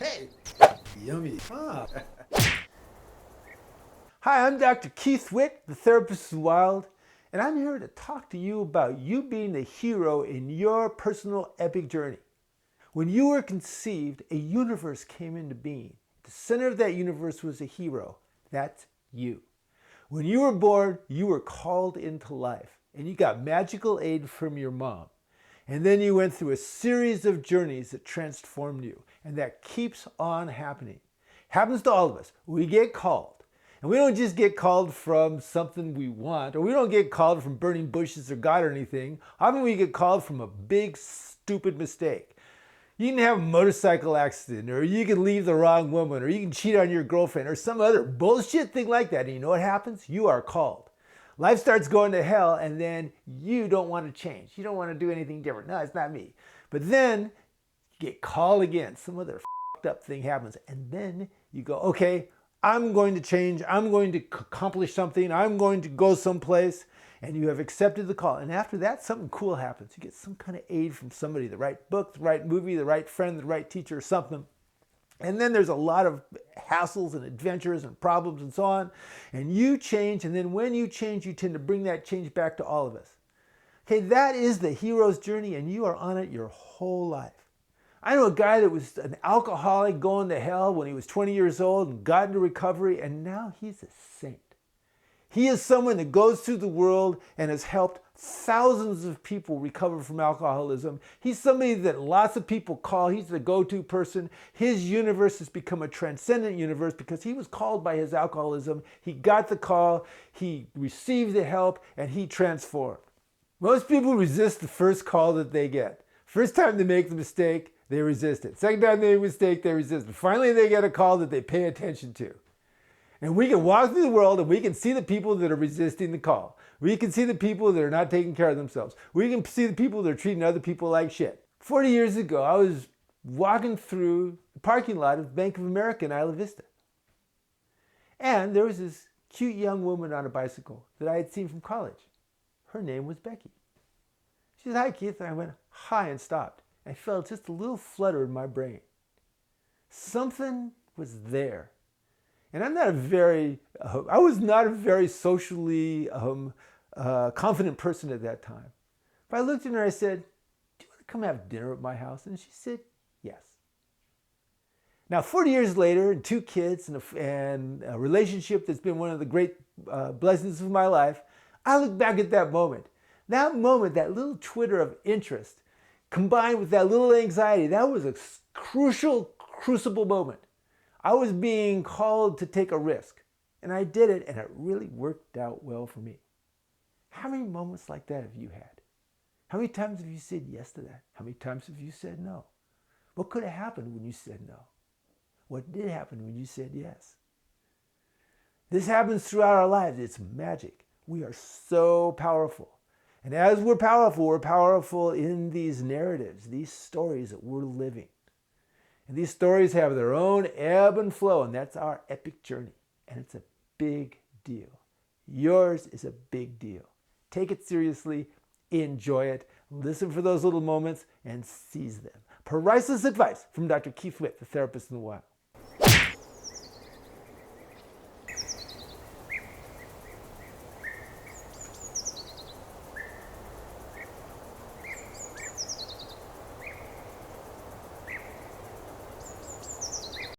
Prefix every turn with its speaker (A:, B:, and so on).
A: Hey, yummy. Ah.
B: Hi, I'm Dr. Keith Witt, the therapist of the wild, and I'm here to talk to you about you being the hero in your personal epic journey. When you were conceived, a universe came into being. The center of that universe was a hero. That's you. When you were born, you were called into life, and you got magical aid from your mom. And then you went through a series of journeys that transformed you, and that keeps on happening. Happens to all of us. We get called. And we don't just get called from something we want, or we don't get called from burning bushes or God or anything. Often we get called from a big, stupid mistake. You can have a motorcycle accident, or you can leave the wrong woman, or you can cheat on your girlfriend, or some other bullshit thing like that. And you know what happens? You are called. Life starts going to hell, and then you don't want to change. You don't want to do anything different. No, it's not me. But then you get called again. Some other fucked up thing happens, and then you go, okay, I'm going to change. I'm going to accomplish something. I'm going to go someplace. And you have accepted the call. And after that, something cool happens. You get some kind of aid from somebody, the right book, the right movie, the right friend, the right teacher, or something. And then there's a lot of hassles and adventures and problems and so on. And you change. And then when you change, you tend to bring that change back to all of us. Okay, that is the hero's journey, and you are on it your whole life. I know a guy that was an alcoholic going to hell when he was 20 years old and got into recovery, and now he's a saint. He is someone that goes through the world and has helped thousands of people recover from alcoholism. He's somebody that lots of people call. He's the go-to person. His universe has become a transcendent universe because he was called by his alcoholism. He got the call, he received the help, and he transformed. Most people resist the first call that they get. First time they make the mistake, they resist it. Second time they make a mistake, they resist it. Finally, they get a call that they pay attention to. And we can walk through the world and we can see the people that are resisting the call. We can see the people that are not taking care of themselves. We can see the people that are treating other people like shit. 40 years ago, I was walking through the parking lot of Bank of America in Isla Vista. And there was this cute young woman on a bicycle that I had seen from college. Her name was Becky. She said, "Hi, Keith." And I went, "Hi," and stopped. I felt just a little flutter in my brain. Something was there. And I was not a very socially confident person at that time. But I looked at her and I said, "Do you want to come have dinner at my house?" And she said, "Yes." Now, 40 years later, and 2 kids, and a relationship that's been one of the great blessings of my life, I look back at that moment. That moment, that little twitter of interest, combined with that little anxiety, that was a crucible moment. I was being called to take a risk, and I did it, and it really worked out well for me. How many moments like that have you had? How many times have you said yes to that? How many times have you said no? What could have happened when you said no? What did happen when you said yes? This happens throughout our lives. It's magic. We are so powerful. And as we're powerful in these narratives, these stories that we're living. And these stories have their own ebb and flow, and that's our epic journey. And it's a big deal. Yours is a big deal. Take it seriously, enjoy it, listen for those little moments, and seize them. Priceless advice from Dr. Keith Witt, the therapist in the wild.